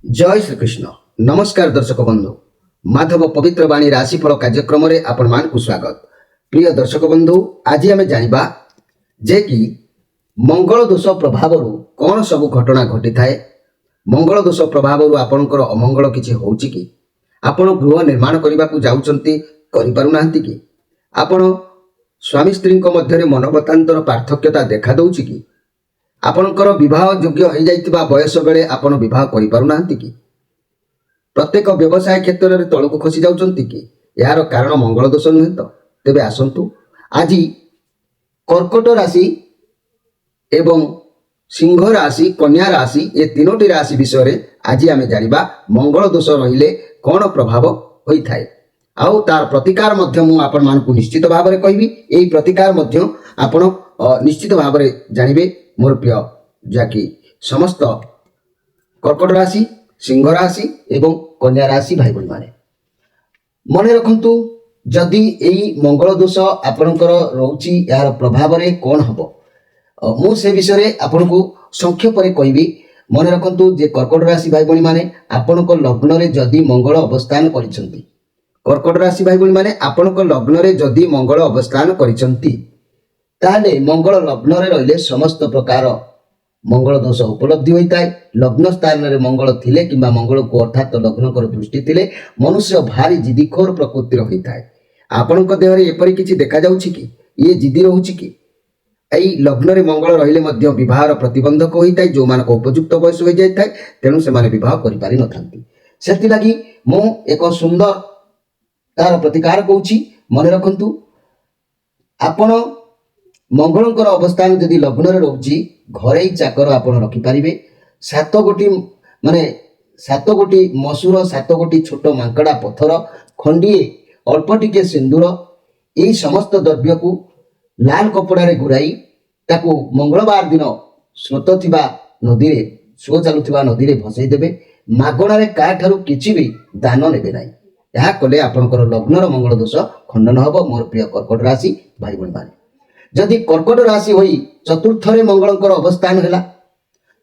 जय श्रीकृष्ण नमस्कार दर्शक बंधु माधव पवित्र वाणी राशिफल कार्यक्रम में आपण मान स्वागत। प्रिय दर्शक बंधु आज आम जाना जे कि मंगल दोष प्रभाव कौन सब घटना घटी थाए। मंगल दोष प्रभाव आपणकर अमंगल किसी होउची कि आपण गृह निर्माण करने को जाउचंती करि पारु नाहंती कि आपण स्वामी स्त्री मध्य मनोवतांतर पार्थक्यता देखा दउची कि आपणकर विवाह योग्य हो जाइतिबा बयस बेले आपण विवाह करि पारु नाहंती कि प्रत्येक व्यवसाय क्षेत्र में तलू खसी जाउचंती कि यार कारण मंगल दोष नुहे तो। तेबे आसंतु आज कर्कट राशि एवं सिंह राशि कन्या राशि ए तीनोटी राशि विषय आज आम जानिबा मंगल दोष रहिले कौन प्रभाव होई थाए। आउ तार प्रतिकार मध्य मु आपण मानकु निश्चित भाव में कहबी। एई प्रतिकार मध्य आपण निश्चित भाव में जानिबे मोर प्रिय जाकि समस्त कर्कट राशि सिंह राशि एवं कन्या राशि भाई भाई माने मन रखंतु जदि एई मंगल दोष आपणकर रोची यार प्रभाव रे कौन हबो मु से विषय आपनको संक्षेप रे कहबी। मन रखंतु जे कर्कट राशि भाई भाई माने आपणको लग्न रे जदि मंगल अवस्थान करिसंती कर्कट राशि भाई भाई माने आपणको लग्न रे जदि मंगल अवस्थान करिसंती ताले मंगल लग्न रे रहिले समस्त प्रकार मंगल दोष उपलब्धि होता है। लग्न स्थान रे मंगल थिले किंबा मंगल को अर्थात लग्न कर दृष्टि थिले मनुष्य भारी जिदीखोर प्रकृतिर होता है। आपणक देह रे एपरि किछि देखा जाउछि कि ये जिदी रहउछि कि एई लग्न रे मंगल रहिले मध्य विवाह प्रतिबंधक होता है। जो मानक उपयुक्त बयस हो जाय थाए तेणु से माने विवाह करि पारि नथांती। सेति लागि मु एक सुंदर तार प्रतिकार कहूछि। मन रखंतु आपण मंगलंकर अवस्थान जदि लग्न रे रहउछि घरे चाकर आपण रखि पारिबे। 7 गोटी माने 7 गोटी मसूर 7 गोटी छोट मांकड़ा पत्थर खंडिए अल्प टिके सिंदूर एई समस्त द्रव्य को लाल कपड़ा रे गुराई ताकू मंगलवार दिन स्रोत थिबा नदी रे सो चालुथिबा नदी रे भसई देबे। मागणा रे का ठारू किछि भी दान नेबे नाही। यह कले आपनकर लग्नर मंगल दोष खंडन हबो। मोर प्रिय कर्कट राशि भाई बहन माने जदि कर्कट राशि होई चतुर्थ रे मंगलंकर अवस्थान हैला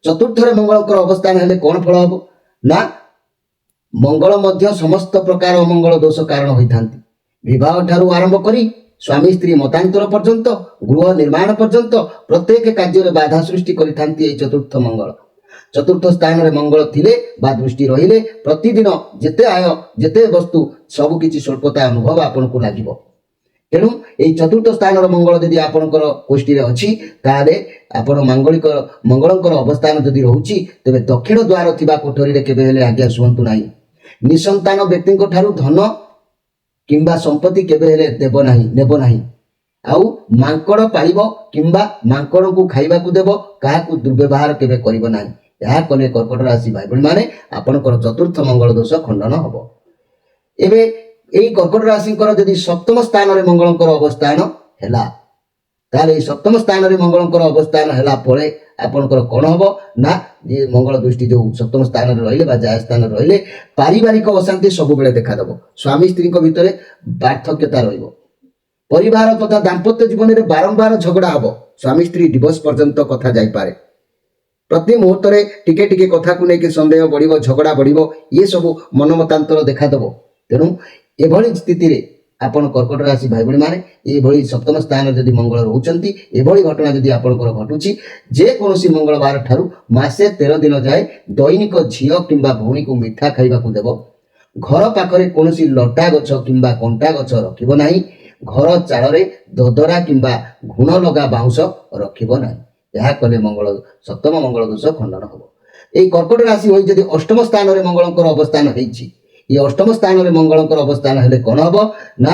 चतुर्थ रे मंगलंकर अवस्थान हेले कोन फल हबो ना मंगल मध्य समस्त प्रकार अमंगल दोष कारण होइथांती। विवाह ठारू आरंभ करी स्वामी स्त्री मतांतर पर्यंत गृह निर्माण पर्यंत प्रत्येक कार्य रे बाधा सृष्टि करिथांती। ए चतुर्थ मंगल चतुर्थ स्थान रे मंगल थिले बा दृष्टि रहिले प्रतिदिन जेते आय जेते वस्तु सब किछि स्वल्पता अनुभव आपन को लागिबो। तेणु ये चतुर्थ स्थान मंगल जदि आपणकर कोष्ठी रे अछि ताले आपण मांगलिक मंगलंकर अवस्थान जदि रहउछि तबे दक्षिण द्वार थिबा कोठरी रे केबे हेले आज्ञा सुनतु नाही। निसंतान व्यक्ति को ठारू धन किंबा संपत्ति केबे हेले देबो नाही नेबो नाही। आउ मांकड़ पालिबो किंबा मांकड़ को खाइबा को देबो काहाकू दुर्व्यवहार केबे करिबो नाही। यह कले कर्कट राशि भाई बहन माने आपणकर चतुर्थ मंगल दोष खंडन हबो। एबे एई कर्कट राशि जदि सप्तम स्थान रे मंगलंकर अवस्थान हैला ताले सप्तम स्थान रे मंगलंकर अवस्थान हैला पळे आपनकर कोन हबो ना ये मंगल दृष्टि जो सप्तम स्थान रे रहिले बा जाय स्थान रे रहिले पारिवारिक अशांति सब बेले देखा दबो। स्वामी स्त्री को भितरे पार्थक्यता रहिबो। परिवार तथा दाम्पत्य जीवन रे बारंबार झगड़ा हबो। स्वामी स्त्री डिवोर्स पर्यंत कथा जाई पारे। प्रति मुहूर्त रे टिके टिके कथा को नेके संदेह बढ़िबो झगड़ा बढ़िबो ये सब मनमतांतर देखा दबो। तेणु एभली स्थिति रे आपण कर्कट राशि भाई भाई माने एभली सप्तम स्थान जदि मंगल रहउचंती एभली घटना जदि आपणकर घटुची जे कोनोसी मंगलवार ठारू मासे 13 दिन जाए दैनिक झियो किंबा भौणी को मिठा खाइबा को देबो। घर पाखरे कोनोसी लटा गछ किंबा कंटा गछ रखिबो नाही। घर चाळ रे दोदरा किंबा घुण लगा बाउंस रखिबो नाही। यह कले मंगल सप्तम मंगल दोष खंडन हबो। एई कर्कट राशि होई जदि अष्टम स्थान रे मंगलंकर अवस्थान हेछि ये अष्टम स्थान रे मंगलंकर अवस्थान हेले कोन हबो ना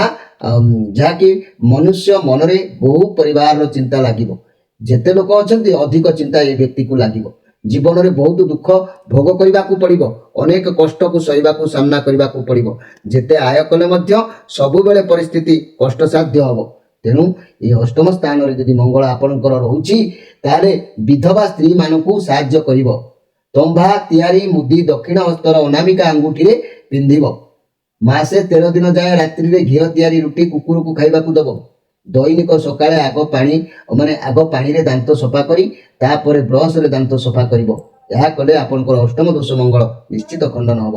जाकि मनुष्य मन रे बहु परिवार रो चिंता लागिबो। जेते लोक अछंती अधिक चिंता ए व्यक्ति को लागिबो। जीवन रे बहुत दुख भोग करबा को पड़िबो। अनेक कष्ट को सहिबा को सामना करबा को पड़िबो। जेते आय कले मध्य सबु बेले परिस्थिति कष्ट साध्य हबो। तेणु ये अष्टम स्थान रे यदि मंगल आपणकर रहउची ताले विधवा स्त्री मानकू साहाय्य करिवो। तंभा तियारी मुदी दक्षिण हस्तर अनामिका अंगुठी रे पिंधिबो। मासे 13 दिन जाए रात्रि रे घियो तियारी रुटी कुकुर को खाइबा को दबो। दैनिक सकाळे आग पानी माने आग पानी रे दांत सफा करी तापरे ब्रश रे दांत सफा करिवो। ଏହା କଲେ ଆପଣଙ୍କର ଅଷ୍ଟମ ଦୋଷ ମଙ୍ଗଳ ନିଶ୍ଚିତ ଖଣ୍ଡନ ହେବ।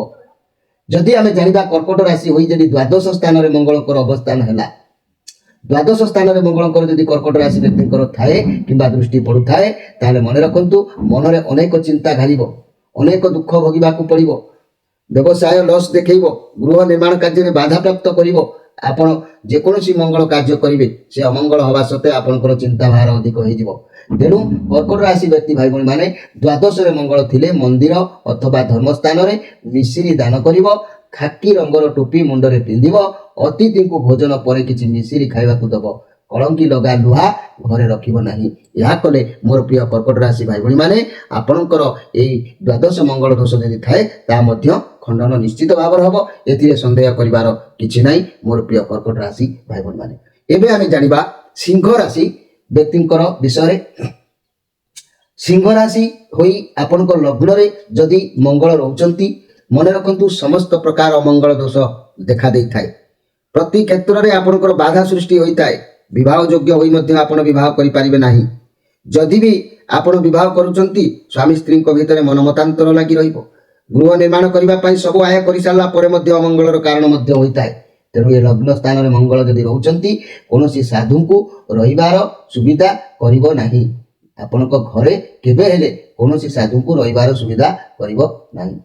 ଯଦି ଆମେ ଜାଣିବା କର୍କଟ ରାଶି ହୋଇ ଯଦି ଦ୍ୱାଦଶ ସ୍ଥାନରେ ମଙ୍ଗଳଙ୍କର ଅବସ୍ଥାନ ହେଲା, ଦ୍ୱାଦଶ ସ୍ଥାନରେ ମଙ୍ଗଳଙ୍କର ଯଦି କର୍କଟ ରାଶି ବ୍ୟକ୍ତିଙ୍କର ଥାଏ କିମ୍ବା ଦୃଷ୍ଟି ପଡୁଥାଏ, ତାହେଲେ ମନେ ରଖନ୍ତୁ ମନରେ ଅନେକ ଚିନ୍ତା ଘାରିବ, ଅନେକ ଦୁଃଖ ଭୋଗିବାକୁ ପଡିବ, ବ୍ୟବସାୟ ଲସ୍ ଦେଖେଇବ, ଗୃହ ନିର୍ମାଣ କାର୍ଯ୍ୟରେ ବାଧାପ୍ରାପ୍ତ କରିବ। ଆପଣ ଯେକୌଣସି ମଙ୍ଗଳ କାର୍ଯ୍ୟ କରିବେ ସେ ଅମଙ୍ଗଳ ହେବା ସତ୍ତ୍ୱେ ଆପଣଙ୍କର ଚିନ୍ତାଭାର ଅଧିକ ହୋଇଯିବ। ତେଣୁ କର୍କଟ ରାଶି ବ୍ୟକ୍ତି ଭାଇ ଭଉଣୀ ମାନେ ଦ୍ୱାଦଶରେ ମଙ୍ଗଳ ଥିଲେ ମନ୍ଦିର ଅଥବା ଧର୍ମସ୍ଥାନରେ ମିଶ୍ରି ଦାନ କରିବ, ଖାକି ରଙ୍ଗର ଟୋପି ମୁଣ୍ଡରେ ପିନ୍ଧିବ, ଅତିଥିଙ୍କୁ ଭୋଜନ ପରେ କିଛି ମିଶ୍ରି ଖାଇବାକୁ ଦେବ, କଳଙ୍କି ଲଗା ଲୁହା ଘରେ ରଖିବ ନାହିଁ। ଏହା କଲେ ମୋର ପ୍ରିୟ କର୍କଟ ରାଶି ଭାଇ ଭଉଣୀ ମାନେ ଆପଣଙ୍କର ଏଇ ଦ୍ୱାଦଶ ମଙ୍ଗଳ ଦୋଷ ଯଦି ଥାଏ ତାହା ମଧ୍ୟ ଖଣ୍ଡନ ନିଶ୍ଚିତ ଭାବରେ ହେବ, ଏଥିରେ ସନ୍ଦେହ କରିବାର କିଛି ନାହିଁ ମୋର ପ୍ରିୟ କର୍କଟ ରାଶି ଭାଇ ଭଉଣୀ ମାନେ। ଏବେ ଆମେ ଜାଣିବା ସିଂହ ରାଶି ବ୍ୟକ୍ତିଙ୍କର ବିଷୟରେ। ସିଂହ ରାଶି ହୋଇ ଆପଣଙ୍କ ଲଗ୍ନରେ ଯଦି ମଙ୍ଗଳ ରହୁଛନ୍ତି, ମନେ ରଖନ୍ତୁ ସମସ୍ତ ପ୍ରକାର ଅମଙ୍ଗଳ ଦୋଷ ଦେଖା ଦେଇଥାଏ। ପ୍ରତି କ୍ଷେତ୍ରରେ ଆପଣଙ୍କର ବାଧା ସୃଷ୍ଟି ହୋଇଥାଏ। ବିବାହ ଯୋଗ୍ୟ ହୋଇ ମଧ୍ୟ ଆପଣ ବିବାହ କରିପାରିବେ ନାହିଁ। ଯଦି ବି ଆପଣ ବିବାହ କରୁଛନ୍ତି ସ୍ୱାମୀ ସ୍ତ୍ରୀଙ୍କ ଭିତରେ ମନମତାନ୍ତର ଲାଗି ରହିବ। ଗୃହ ନିର୍ମାଣ କରିବା ପାଇଁ ସବୁ ଆୟ କରିସାରିଲା ପରେ ମଧ୍ୟ ଅମଙ୍ଗଳର କାରଣ ମଧ୍ୟ ହୋଇଥାଏ। ତେଣୁ ଏ ଲଗ୍ନ ସ୍ଥାନରେ ମଙ୍ଗଳ ଯଦି ରହୁଛନ୍ତି କୌଣସି ସାଧୁଙ୍କୁ ରହିବାର ସୁବିଧା କରିବ ନାହିଁ। ଆପଣଙ୍କ ଘରେ କେବେ ହେଲେ କୌଣସି ସାଧୁଙ୍କୁ ରହିବାର ସୁବିଧା କରିବ ନାହିଁ।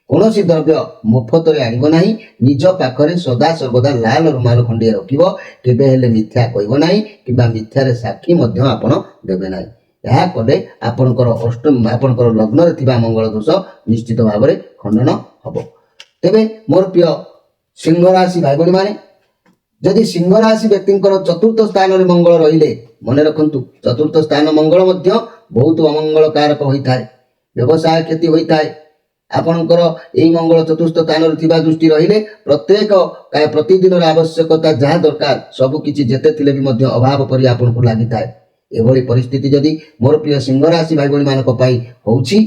କୌଣସି ଦ୍ରବ୍ୟ ମୁଫତରେ ଆଣିବ ନାହିଁ। ନିଜ ପାଖରେ ସଦା ସର୍ବଦା ଲାଲ ରୁମାଲ ଖଣ୍ଡିଏ ରଖିବ। କେବେ ହେଲେ ମିଥ୍ୟା କହିବ ନାହିଁ କିମ୍ବା ମିଥ୍ୟାରେ ସାକ୍ଷୀ ମଧ୍ୟ ଆପଣ ଦେବେ ନାହିଁ। ଏହା କଲେ ଆପଣଙ୍କର ଲଗ୍ନରେ ଥିବା ମଙ୍ଗଳ ଦୋଷ ନିଶ୍ଚିତ ଭାବରେ ଖଣ୍ଡନ ହେବ। ତେବେ ମୋର ପ୍ରିୟ ସିଂହ ରାଶି ଭାଇ ଭଉଣୀ ମାନେ, ଯଦି ସିଂହ ରାଶି ବ୍ୟକ୍ତିଙ୍କର ଚତୁର୍ଥ ସ୍ଥାନରେ ମଙ୍ଗଳ ରହିଲେ, ମନେ ରଖନ୍ତୁ ଚତୁର୍ଥ ସ୍ଥାନ ମଙ୍ଗଳ ମଧ୍ୟ ବହୁତ ଅମଙ୍ଗଳକାରକ ହୋଇଥାଏ, ବ୍ୟବସାୟ କ୍ଷତି ହୋଇଥାଏ। ଆପଣଙ୍କର ଏହି ମଙ୍ଗଳ ଚତୁର୍ଥ ସ୍ଥାନରେ ଥିବା ଦୃଷ୍ଟି ରହିଲେ ପ୍ରତିଦିନର ଆବଶ୍ୟକତା ଯାହା ଦରକାର ସବୁ କିଛି ଯେତେ ଥିଲେ ବି ମଧ୍ୟ ଅଭାବ ପରି ଆପଣଙ୍କୁ ଲାଗିଥାଏ। ଏଭଳି ପରିସ୍ଥିତି ଯଦି ମୋର ପ୍ରିୟ ସିଂହ ରାଶି ଭାଇ ଭଉଣୀ ମାନଙ୍କ ପାଇଁ ହେଉଛି,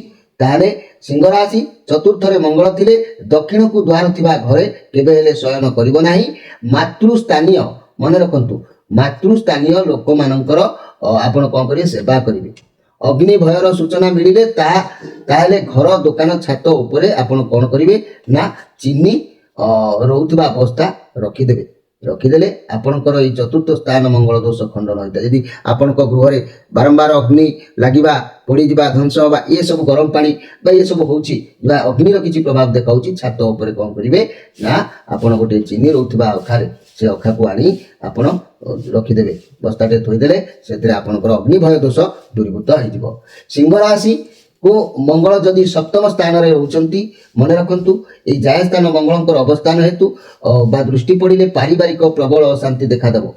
ତାହେଲେ ସିଂହ ରାଶି ଚତୁର୍ଥରେ ମଙ୍ଗଳ ଥିଲେ ଦକ୍ଷିଣକୁ ଦ୍ୱାର ଥିବା ଘରେ କେବେ ହେଲେ ଶୟନ କରିବ ନାହିଁ। ମାତୃସ୍ଥାନୀୟ, ମନେ ରଖନ୍ତୁ ମାତୃସ୍ଥାନୀୟ ଲୋକମାନଙ୍କର ଆପଣ କଣ କରିବେ, ସେବା କରିବେ। ଅଗ୍ନି ଭୟର ସୂଚନା ମିଳିଲେ ତାହେଲେ ଘର ଦୋକାନ ଛାତ ଉପରେ ଆପଣ କଣ କରିବେ ନା ଚିନି ରହୁଥିବା ବସ୍ତା ରଖିଦେଲେ ଆପଣଙ୍କର ଏଇ ଚତୁର୍ଥ ସ୍ଥାନ ମଙ୍ଗଳ ଦୋଷ ଖଣ୍ଡନ ହୋଇଥାଏ। ଯଦି ଆପଣଙ୍କ ଗୃହରେ ବାରମ୍ବାର ଅଗ୍ନି ଲାଗିବା, ପୋଡ଼ିଯିବା, ଧ୍ୱଂସ ହେବା, ଏସବୁ ଗରମ ପାଣି ବା ଏସବୁ ହେଉଛି ବା ଅଗ୍ନିର କିଛି ପ୍ରଭାବ ଦେଖାଉଛି, ଛାତ ଉପରେ କଣ କରିବେ ନା ଆପଣ ଗୋଟେ ଚିନି ରହୁଥିବା ଅଖାରେ ସେ ଅଖାକୁ ଆଣି ଆପଣ ରଖିଦେବେ, ବସ୍ତାଟେ ଥୋଇଦେଲେ ସେଥିରେ ଆପଣଙ୍କର ଅଗ୍ନି ଭୟ ଦୋଷ ଦୂରୀଭୂତ ହେଇଯିବ। ସିଂହ ରାଶି को मंगल जदि सप्तम स्थान रे होचंती, मने रखंतु ए जाय स्थान मंगलंकर अवस्थान हेतु बा दृष्टि पड़िले पारिवारिक प्रबल अशांति देखा देबो।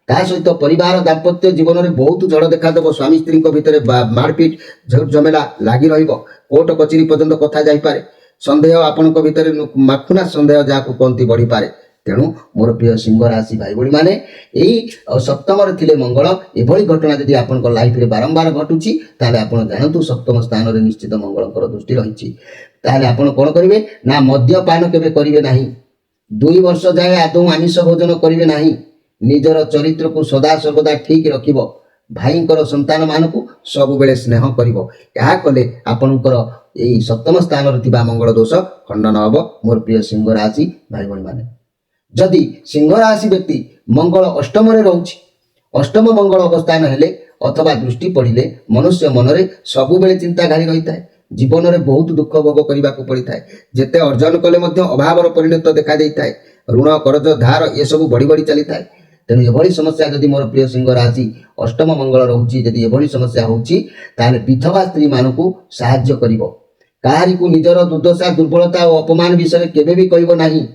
ता सहित परिवार दाम्पत्य जीवन में बहुत झड़ देखा देबो। स्वामी स्त्री भितर मारपीट झट झमेला लागी रहिबो। कोर्ट कचेरी पर्यंत कथा जाई पारे। संदेह आपनक भितर माखुना संदेह जाकु कोंती बढ़ी पारे। तेणु मोर प्रिय सिंह राशि भाई भाई माने यही सप्तम थिले मंगल एभली घटना यदि आपन लाइफ रे बारंबार घटुची ताले आपण जानतु सप्तम स्थान रे निश्चित मंगलकर दृष्टि रहिची। ताले आपण कोन करिवे ना मद्यपान केबे करिवे नाही। 2 वर्ष जाए आदौ आमिष भोजन करिवे नाही। निजर चरित्र को सदा सर्वदा ठीक रखिबो। भाईंकर संतान मानकु सब बेले स्नेह करिवो। या कले आपनकर एई सप्तम स्थान रे थिबा मंगल दोष खंडन हबो। मोर प्रिय सिंह राशि भाई भाई माने जदि सिंह राशि व्यक्ति मंगल अष्टम रे रहउछि, अष्टम मंगल अवस्थान हेले अथवा दृष्टि पड़िले मनुष्य मनरे सबु बेले चिंता घारी रही थाए। जीवन में बहुत दुख भोग करने को पड़ी थाए। जेते अर्जन कले मध्य अभाव परिणत देखा देई थाए। ऋण कर्ज धार ये सब बढ़ी बढ़ी चली थाए। तेणु एभली समस्या जदि मोर प्रिय सिंह राशि अष्टम मंगल रहउछि, जदि एभली समस्या होउछि ताले विधवा स्त्री मानकु सहाय्य करिवो। काहारी को निजर दुर्दशा दुर्बलता और अपमान विषय केबे भी कहिवो नाही।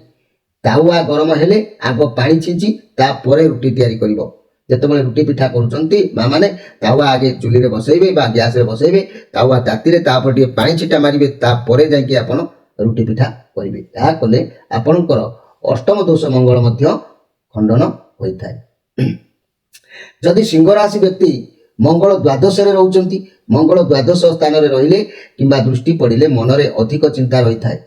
तावा गरम हेले आग पानी छिंची तापरे रुटी तैयारी करिवो। जेतेबेले रुटी पिठा करूचंती मा माने तावा आगे चुली रे बसैबे बा गैस रे बसैबे, तावा तातीरे तापर टिके पानी छिटा मारिबे, तापरे जायकि आपण रुटी पिठा करिवे। या कले आपणकर अष्टम दोष मंगल मध्य खंडन होइथाय। जदि सिंह राशि व्यक्ति मंगल द्वादश रे रहउचंती, मंगल द्वादश स्थान रे रहिले किंबा दृष्टि पड़िले मनरे अधिक चिंता रहिथाय।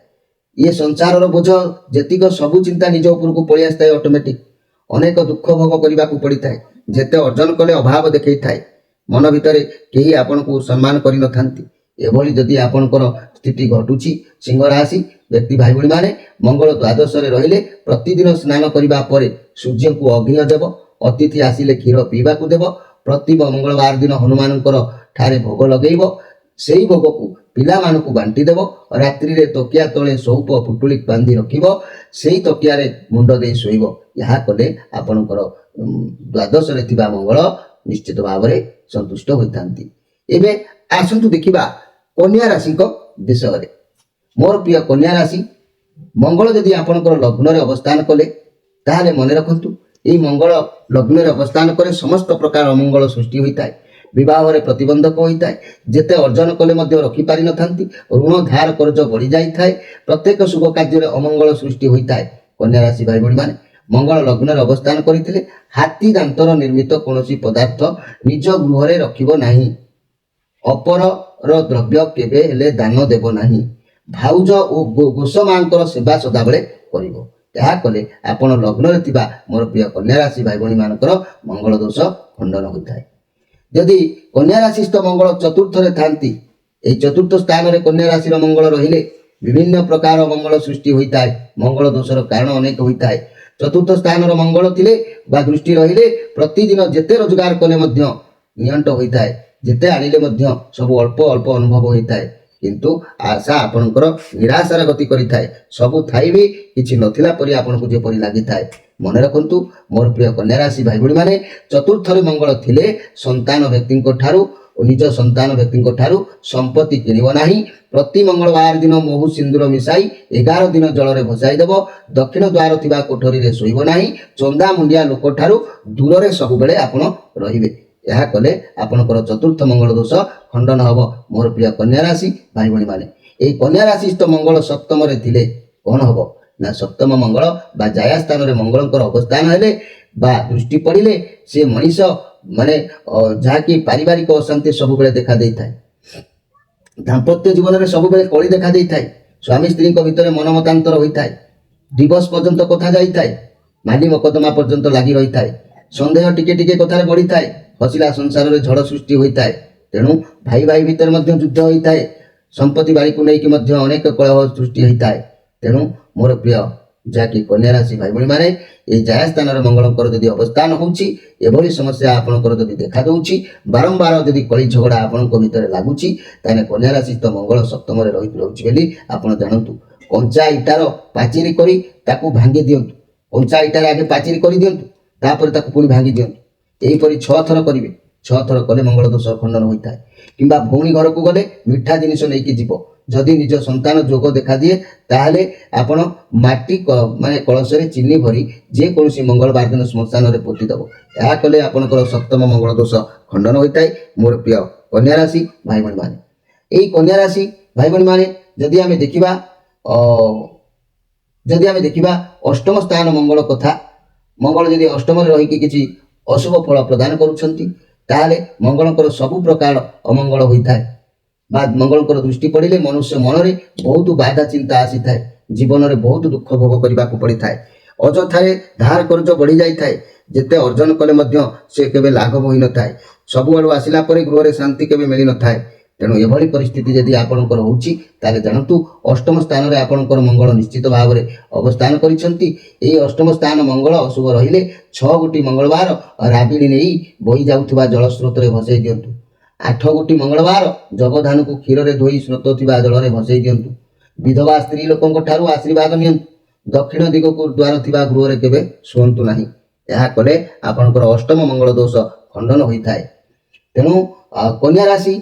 ये संसार बोझ जेतिक सबु चिंता निज उपर को पड़ी आसता है। ऑटोमेटिक अनेक दुख भोग करने को पड़ी थाए। जेते अर्जन कले अभाव देखई थाए। मन भितर केही आपन को सम्मान करि न थांती। ଏଭଳି ଯଦି ଆପଣଙ୍କର ସ୍ଥିତି ଘଟୁଛି ସିଂହ ରାଶି ବ୍ୟକ୍ତି ଭାଇ ଭଉଣୀମାନେ, ମଙ୍ଗଳ ଦ୍ୱାଦଶରେ ରହିଲେ ପ୍ରତିଦିନ ସ୍ନାନ କରିବା ପରେ ସୂର୍ଯ୍ୟଙ୍କୁ ଅଘ୍ୟ ଦେବ, ଅତିଥି ଆସିଲେ କ୍ଷୀର ପିଇବାକୁ ଦେବ, ପ୍ରତି ମଙ୍ଗଳବାର ଦିନ ହନୁମାନଙ୍କର ଠାରେ ଭୋଗ ଲଗେଇବ, ସେହି ଭୋଗକୁ ପିଲାମାନଙ୍କୁ ବାଣ୍ଟି ଦେବ, ରାତ୍ରିରେ ତକିଆ ତଳେ ସଉପ ପୁଟୁଳି ବାନ୍ଧି ରଖିବ, ସେହି ତକିଆରେ ମୁଣ୍ଡ ଦେଇ ଶୋଇବ। ଏହା କଲେ ଆପଣଙ୍କର ଦ୍ୱାଦଶରେ ଥିବା ମଙ୍ଗଳ ନିଶ୍ଚିତ ଭାବରେ ସନ୍ତୁଷ୍ଟ ହୋଇଥାନ୍ତି। ଏବେ ଆସନ୍ତୁ ଦେଖିବା କନ୍ୟା ରାଶିଙ୍କ ବିଷୟରେ। ମୋର ପ୍ରିୟ କନ୍ୟା ରାଶି, ମଙ୍ଗଳ ଯଦି ଆପଣଙ୍କର ଲଗ୍ନରେ ଅବସ୍ଥାନ କଲେ ତାହେଲେ ମନେ ରଖନ୍ତୁ ଏହି ମଙ୍ଗଳ ଲଗ୍ନରେ ଅବସ୍ଥାନ କଲେ ସମସ୍ତ ପ୍ରକାର ଅମଙ୍ଗଳ ସୃଷ୍ଟି ହୋଇଥାଏ, ବିବାହରେ ପ୍ରତିବନ୍ଧକ ହୋଇଥାଏ, ଯେତେ ଅର୍ଜନ କଲେ ମଧ୍ୟ ରଖିପାରିନଥାନ୍ତି, ଋଣ ଧାର କରଜ ବଢ଼ିଯାଇଥାଏ, ପ୍ରତ୍ୟେକ ଶୁଭ କାର୍ଯ୍ୟରେ ଅମଙ୍ଗଳ ସୃଷ୍ଟି ହୋଇଥାଏ। କନ୍ୟା ରାଶି ଭାଇ ଭଉଣୀମାନେ, ମଙ୍ଗଳ ଲଗ୍ନରେ ଅବସ୍ଥାନ କରିଥିଲେ ହାତୀ ଦାନ୍ତର ନିର୍ମିତ କୌଣସି ପଦାର୍ଥ ନିଜ ଗୃହରେ ରଖିବ ନାହିଁ, ଅପରର ଦ୍ରବ୍ୟ କେବେ ହେଲେ ଦାନ ଦେବ ନାହିଁ, ଭାଉଜ ଓ ଗୋସମାଙ୍କର ସେବା ସଦାବେଳେ କରିବ। ଏହା କଲେ ଆପଣ ଲଗ୍ନରେ ଥିବା ମୋର ପ୍ରିୟ କନ୍ୟା ରାଶି ଭାଇ ଭଉଣୀମାନଙ୍କର ମଙ୍ଗଳ ଦୋଷ ଖଣ୍ଡନ ହୋଇଥାଏ। ଯଦି କନ୍ୟା ରାଶିସ୍ଥ ମଙ୍ଗଳ ଚତୁର୍ଥରେ ଥାନ୍ତି, ଏହି ଚତୁର୍ଥ ସ୍ଥାନରେ କନ୍ୟା ରାଶିର ମଙ୍ଗଳ ରହିଲେ ବିଭିନ୍ନ ପ୍ରକାର ମଙ୍ଗଳ ସୃଷ୍ଟି ହୋଇଥାଏ। ମଙ୍ଗଳ ଦୋଷର କାରଣ ଅନେକ ହୋଇଥାଏ। ଚତୁର୍ଥ ସ୍ଥାନର ମଙ୍ଗଳ ଥିଲେ ବା ଦୃଷ୍ଟି ରହିଲେ ପ୍ରତିଦିନ ଯେତେ ରୋଜଗାର କଲେ ମଧ୍ୟ ନିଅଣ୍ଟ ହୋଇଥାଏ, ଯେତେ ଆଣିଲେ ମଧ୍ୟ ସବୁ ଅଳ୍ପ ଅଳ୍ପ ଅନୁଭବ ହୋଇଥାଏ, କିନ୍ତୁ ଆଶା ଆପଣଙ୍କର ନିରାଶାର ଗତି କରିଥାଏ। ସବୁ ଥାଇ ବି କିଛି ନଥିଲା ପରି ଆପଣଙ୍କୁ ଯେପରି ଲାଗିଥାଏ। ମନେ ରଖନ୍ତୁ ମୋର ପ୍ରିୟ କନ୍ୟା ରାଶି ଭାଇ ଭଉଣୀମାନେ, ଚତୁର୍ଥରେ ମଙ୍ଗଳ ଥିଲେ ସନ୍ତାନ ବ୍ୟକ୍ତିଙ୍କ ଠାରୁ ଓ ନିଜ ସନ୍ତାନ ବ୍ୟକ୍ତିଙ୍କ ଠାରୁ ସମ୍ପତ୍ତି କିଣିବ ନାହିଁ। ପ୍ରତି ମଙ୍ଗଳବାର ଦିନ ମହୁ ସିନ୍ଦୁର ମିଶାଇ 11 ଦିନ ଜଳରେ ଭସାଇ ଦେବ। ଦକ୍ଷିଣ ଦ୍ୱାର ଥିବା କୋଠରୀରେ ଶୋଇବ ନାହିଁ। ଚନ୍ଦା ମୁଣ୍ଡିଆ ଲୋକଠାରୁ ଦୂରରେ ସବୁବେଳେ ଆପଣ ରହିବେ। ଏହା କଲେ ଆପଣଙ୍କର ଚତୁର୍ଥ ମଙ୍ଗଳ ଦୋଷ ଖଣ୍ଡନ ହେବ। ମୋର ପ୍ରିୟ କନ୍ୟା ରାଶି ଭାଇ ଭଉଣୀମାନେ, ଏହି କନ୍ୟା ରାଶିସ୍ଥ ମଙ୍ଗଳ ସପ୍ତମରେ ଥିଲେ କ'ଣ ହେବ ନା, ସପ୍ତମ ମଙ୍ଗଳ ବା ଜାୟା ସ୍ଥାନରେ ମଙ୍ଗଳଙ୍କର ଅବସ୍ଥାନ ହେଲେ ବା ଦୃଷ୍ଟି ପଡ଼ିଲେ ସେ ମଣିଷ ମାନେ ଯାହାକି ପାରିବାରିକ ଅଶାନ୍ତି ସବୁବେଳେ ଦେଖା ଦେଇଥାଏ, ଦାମ୍ପତ୍ୟ ଜୀବନରେ ସବୁବେଳେ କଳି ଦେଖା ଦେଇଥାଏ, ସ୍ୱାମୀ ସ୍ତ୍ରୀଙ୍କ ଭିତରେ ମନମତାନ୍ତର ହୋଇଥାଏ, ଡିଭୋର୍ସ ପର୍ଯ୍ୟନ୍ତ କଥା ଯାଇଥାଏ, ମାଲି ମକଦ୍ଦମା ପର୍ଯ୍ୟନ୍ତ ଲାଗି ରହିଥାଏ, ସନ୍ଦେହ ଟିକେ ଟିକେ କଥାରେ ବଢ଼ିଥାଏ, ହସିଲା ସଂସାରରେ ଝଡ଼ ସୃଷ୍ଟି ହୋଇଥାଏ। ତେଣୁ ଭାଇ ଭାଇ ଭିତରେ ମଧ୍ୟ ଯୁଦ୍ଧ ହୋଇଥାଏ, ସମ୍ପତ୍ତି ବାଡ଼ିକୁ ନେଇକି ମଧ୍ୟ ଅନେକ କଳହ ସୃଷ୍ଟି ହୋଇଥାଏ। ତେଣୁ ମୋର ପ୍ରିୟ ଯାହାକି କନ୍ୟା ରାଶି ଭାଇ ଭଉଣୀମାନେ, ଏହି ଜାୟା ସ୍ଥାନରେ ମଙ୍ଗଳଙ୍କର ଯଦି ଅବସ୍ଥାନ ହେଉଛି, ଏଭଳି ସମସ୍ୟା ଆପଣଙ୍କର ଯଦି ଦେଖା ଦେଉଛି, ବାରମ୍ବାର ଯଦି କଳି ଝଗଡ଼ା ଆପଣଙ୍କ ଭିତରେ ଲାଗୁଛି, ତାହେଲେ କନ୍ୟା ରାଶିସ୍ଥ ମଙ୍ଗଳ ସପ୍ତମରେ ରହୁଛି ବୋଲି ଆପଣ ଜାଣନ୍ତୁ। କଞ୍ଚା ଇଟାର ପାଚିରି କରି ତାକୁ ଭାଙ୍ଗି ଦିଅନ୍ତୁ। କଞ୍ଚା ଇଟାରେ ଆଗେ ପାଚିରି କରିଦିଅନ୍ତୁ, ତାପରେ ତାକୁ ପୁଣି ଭାଙ୍ଗି ଦିଅନ୍ତୁ। ଏହିପରି 6 ଥର କରିବେ। 6 ଥର କଲେ ମଙ୍ଗଳ ଦୋଷ ଖଣ୍ଡନ ହୋଇଥାଏ। କିମ୍ବା ଭଉଣୀ ଘରକୁ ଗଲେ ମିଠା ଜିନିଷ ନେଇକି ଯିବ। ଯଦି ନିଜ ସନ୍ତାନ ଯୋଗ ଦେଖାଦିଏ ତାହେଲେ ଆପଣ ମାଟି ମାନେ କଳସରେ ଚିନି ଭରି ଯେକୌଣସି ମଙ୍ଗଳବାର ଦିନ ଶ୍ମଶାନରେ ପୋତି ଦେବ। ଏହା କଲେ ଆପଣଙ୍କର ସପ୍ତମ ମଙ୍ଗଳ ଦୋଷ ଖଣ୍ଡନ ହୋଇଥାଏ। ମୋର ପ୍ରିୟ କନ୍ୟା ରାଶି ଭାଇ ଭଉଣୀମାନେ, ଏହି କନ୍ୟା ରାଶି ଭାଇ ଭଉଣୀମାନେ ଯଦି ଆମେ ଦେଖିବା ଅଷ୍ଟମ ସ୍ଥାନ ମଙ୍ଗଳ କଥା, ମଙ୍ଗଳ ଯଦି ଅଷ୍ଟମରେ ରହିକି କିଛି ଅଶୁଭ ଫଳ ପ୍ରଦାନ କରୁଛନ୍ତି, ତାହେଲେ ମଙ୍ଗଳଙ୍କର ସବୁ ପ୍ରକାର ଅମଙ୍ଗଳ ହୋଇଥାଏ। ବା ମଙ୍ଗଳଙ୍କର ଦୃଷ୍ଟି ପଡ଼ିଲେ ମନୁଷ୍ୟ ମନରେ ବହୁତ ବାଧା ଚିନ୍ତା ଆସିଥାଏ, ଜୀବନରେ ବହୁତ ଦୁଃଖ ଭୋଗ କରିବାକୁ ପଡ଼ିଥାଏ, ଅଯଥାରେ ଧାର କରଜ ବଢ଼ି ଯାଇଥାଏ, ଯେତେ ଅର୍ଜନ କଲେ ମଧ୍ୟ ସେ କେବେ ଲାଘବ ହୋଇନଥାଏ, ସବୁଆଡ଼ୁ ଆସିଲା ପରେ ଗୃହରେ ଶାନ୍ତି କେବେ ମିଳିନଥାଏ। ତେଣୁ ଏଭଳି ପରିସ୍ଥିତି ଯଦି ଆପଣଙ୍କର ହେଉଛି, ତାହେଲେ ଜାଣନ୍ତୁ ଅଷ୍ଟମ ସ୍ଥାନରେ ଆପଣଙ୍କର ମଙ୍ଗଳ ନିଶ୍ଚିତ ଭାବରେ ଅବସ୍ଥାନ କରିଛନ୍ତି। ଏହି ଅଷ୍ଟମ ସ୍ଥାନ ମଙ୍ଗଳ ଅଶୁଭ ରହିଲେ 6 ଗୋଟି ମଙ୍ଗଳବାର ରାବିଡ଼ି ନେଇ ବହି ଯାଉଥିବା ଜଳସ୍ରୋତରେ ଭସେଇ ଦିଅନ୍ତୁ। 8 ଗୋଟି ମଙ୍ଗଳବାର ଜଗଧାନକୁ କ୍ଷୀରରେ ଧୋଇ ସ୍ରୋତ ଥିବା ଜଳରେ ଭସେଇ ଦିଅନ୍ତୁ। ବିଧବା ସ୍ତ୍ରୀ ଲୋକଙ୍କ ଠାରୁ ଆଶୀର୍ବାଦ ନିଅନ୍ତୁ। ଦକ୍ଷିଣ ଦିଗକୁ ଦ୍ୱାର ଥିବା ଗୃହରେ କେବେ ଶୁଅନ୍ତୁ ନାହିଁ। ଏହା କଲେ ଆପଣଙ୍କର ଅଷ୍ଟମ ମଙ୍ଗଳ ଦୋଷ ଖଣ୍ଡନ ହୋଇଥାଏ। ତେଣୁ କନ୍ୟା ରାଶି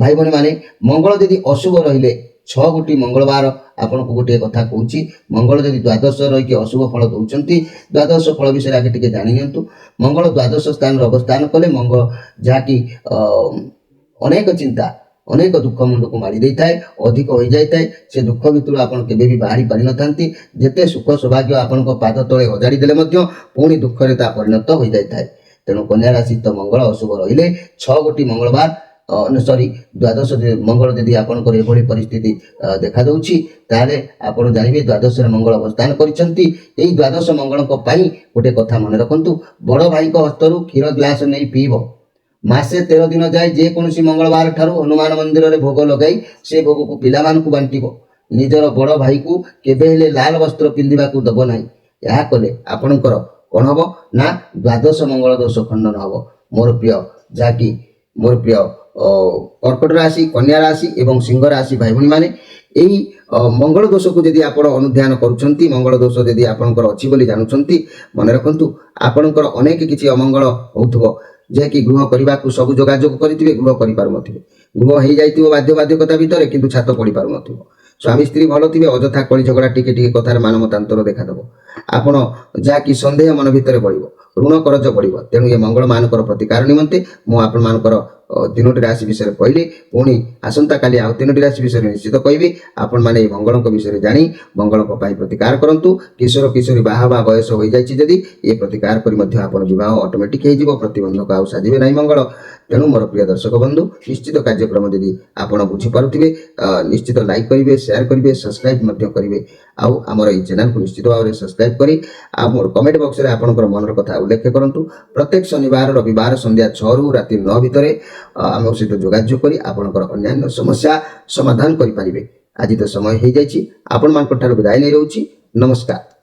ଭାଇ ଭଉଣୀମାନେ, ମଙ୍ଗଳ ଯଦି ଅଶୁଭ ରହିଲେ 6 ଗୋଟି ମଙ୍ଗଳବାର, ଆପଣଙ୍କୁ ଗୋଟିଏ କଥା କହୁଛି, ମଙ୍ଗଳ ଯଦି ଦ୍ୱାଦଶ ରହିକି ଅଶୁଭ ଫଳ ଦେଉଛନ୍ତି, ଦ୍ୱାଦଶ ଫଳ ବିଷୟରେ ଆଗେ ଟିକେ ଜାଣି ନିଅନ୍ତୁ। ମଙ୍ଗଳ ଦ୍ୱାଦଶ ସ୍ଥାନରେ ଅବସ୍ଥାନ କଲେ ମଙ୍ଗଳ ଯାହାକି ଅନେକ ଚିନ୍ତା, ଅନେକ ଦୁଃଖ ମୁଣ୍ଡକୁ ମାଡ଼ି ଦେଇଥାଏ, ଅଧିକ ହୋଇଯାଇଥାଏ। ସେ ଦୁଃଖ ଭିତରୁ ଆପଣ କେବେ ବି ବାହାରି ପାରିନଥାନ୍ତି। ଯେତେ ସୁଖ ସୌଭାଗ୍ୟ ଆପଣଙ୍କ ପାଦ ତଳେ ଅଜାଡ଼ି ଦେଲେ ମଧ୍ୟ ପୁଣି ଦୁଃଖରେ ତା ପରିଣତ ହୋଇଯାଇଥାଏ। ତେଣୁ କନ୍ୟା ରାଶିସ୍ଥ ମଙ୍ଗଳ ଅଶୁଭ ରହିଲେ 6 ଗୋଟି ମଙ୍ଗଳବାର ଦ୍ୱାଦଶ ମଙ୍ଗଳ ଯଦି ଆପଣଙ୍କର ଏଭଳି ପରିସ୍ଥିତି ଦେଖାଦେଉଛି, ତାହେଲେ ଆପଣ ଜାଣିବେ ଦ୍ୱାଦଶରେ ମଙ୍ଗଳ ଅବସ୍ଥାନ କରିଛନ୍ତି। ଏହି ଦ୍ୱାଦଶ ମଙ୍ଗଳଙ୍କ ପାଇଁ ଗୋଟେ କଥା ମନେ ରଖନ୍ତୁ, ବଡ଼ ଭାଇଙ୍କ ହସ୍ତରୁ କ୍ଷୀର ଗ୍ଲାସ ନେଇ ପିଇବ, ମାସେ 13 ଦିନ ଯାଏ ଯେକୌଣସି ମଙ୍ଗଳବାର ଠାରୁ ହନୁମାନ ମନ୍ଦିରରେ ଭୋଗ ଲଗାଇ ସେ ଭୋଗକୁ ପିଲାମାନଙ୍କୁ ବାଣ୍ଟିବ। ନିଜର ବଡ଼ ଭାଇକୁ କେବେ ହେଲେ ଲାଲ ବସ୍ତ୍ର ପିନ୍ଧିବାକୁ ଦେବ ନାହିଁ। ଏହା କଲେ ଆପଣଙ୍କର କ'ଣ ହେବ ନା ଦ୍ୱାଦଶ ମଙ୍ଗଳ ଦୋଷ ଖଣ୍ଡନ ହେବ। ମୋର ପ୍ରିୟ ଯାହାକି ମୋର ପ୍ରିୟ କର୍କଟ ରାଶି, କନ୍ୟା ରାଶି ଏବଂ ସିଂହ ରାଶି ଭାଇ ଭଉଣୀମାନେ, ଏହି ମଙ୍ଗଳ ଦୋଷକୁ ଯଦି ଆପଣ ଅନୁଧ୍ୟାନ କରୁଛନ୍ତି, ମଙ୍ଗଳ ଦୋଷ ଯଦି ଆପଣଙ୍କର ଅଛି ବୋଲି ଜାଣୁଛନ୍ତି, ମନେ ରଖନ୍ତୁ ଆପଣଙ୍କର ଅନେକ କିଛି ଅମଙ୍ଗଳ ହେଉଥିବ। ଯାହାକି ଗୃହ କରିବାକୁ ସବୁ ଯୋଗାଯୋଗ କରିଥିବେ, ଗୃହ କରିପାରୁନଥିବେ। ଗୃହ ହେଇଯାଇଥିବ ବାଧ୍ୟବାଧକତା ଭିତରେ, କିନ୍ତୁ ଛାତ ପଡ଼ିପାରୁନଥିବ। ସ୍ୱାମୀ ସ୍ତ୍ରୀ ଭଲ ଥିବେ, ଅଯଥା କଳି ଝଗଡ଼ା ଟିକେ ଟିକେ କଥାରେ ମାନମତାନ୍ତର ଦେଖାଦେବ। ଆପଣ ଯାହାକି ସନ୍ଦେହ ମନ ଭିତରେ ବଢ଼ିବ, ଋଣ କରଜ ବଢ଼ିବ। ତେଣୁ ଏ ମଙ୍ଗଳମାନଙ୍କର ପ୍ରତିକାର ନିମନ୍ତେ ମୁଁ ଆପଣମାନଙ୍କର 3ଟି ରାଶି ବିଷୟରେ କହିଲି। ପୁଣି ଆସନ୍ତାକାଲି ଆଉ 3ଟି ରାଶି ବିଷୟରେ ନିଶ୍ଚିତ କହିବି। ଆପଣମାନେ ଏହି ମଙ୍ଗଳଙ୍କ ବିଷୟରେ ଜାଣି ମଙ୍ଗଳଙ୍କ ପାଇଁ ପ୍ରତିକାର କରନ୍ତୁ। କିଶୋର କିଶୋରୀ ବାହା ହେବା ବୟସ ହୋଇଯାଇଛି ଯଦି ଏ ପ୍ରତିକାର କରି ମଧ୍ୟ ଆପଣ ବିବାହ ଅଟୋମେଟିକ୍ ହେଇଯିବ। ପ୍ରତିବନ୍ଧକ ଆଉ ସାଜିବେ ନାହିଁ ମଙ୍ଗଳ। ତେଣୁ ମୋର ପ୍ରିୟ ଦର୍ଶକ ବନ୍ଧୁ, ନିଶ୍ଚିତ କାର୍ଯ୍ୟକ୍ରମ ଯଦି ଆପଣ ବୁଝିପାରୁଥିବେ, ନିଶ୍ଚିତ ଲାଇକ୍ କରିବେ, ସେୟାର କରିବେ, ସବସ୍କ୍ରାଇବ୍ ମଧ୍ୟ କରିବେ। ଆଉ ଆମର ଏହି ଚ୍ୟାନେଲକୁ ନିଶ୍ଚିତ ଭାବରେ ସବସ୍କ୍ରାଇବ୍ କରି ଆମର କମେଣ୍ଟ ବକ୍ସରେ ଆପଣଙ୍କର ମନର କଥା ଉଲ୍ଲେଖ କରନ୍ତୁ। ପ୍ରତ୍ୟେକ ଶନିବାର ରବିବାର ସନ୍ଧ୍ୟା 6ରୁ ରାତି 9 ଭିତରେ ଆମ ସହିତ ଯୋଗାଯୋଗ କରି ଆପଣଙ୍କର ଅନ୍ୟାନ୍ୟ ସମସ୍ୟା ସମାଧାନ କରିପାରିବେ। ଆଜି ତ ସମୟ ହେଇଯାଇଛି, ଆପଣମାନଙ୍କ ଠାରୁ ବିଦାୟ ନେଇ ରହୁଛି। ନମସ୍କାର।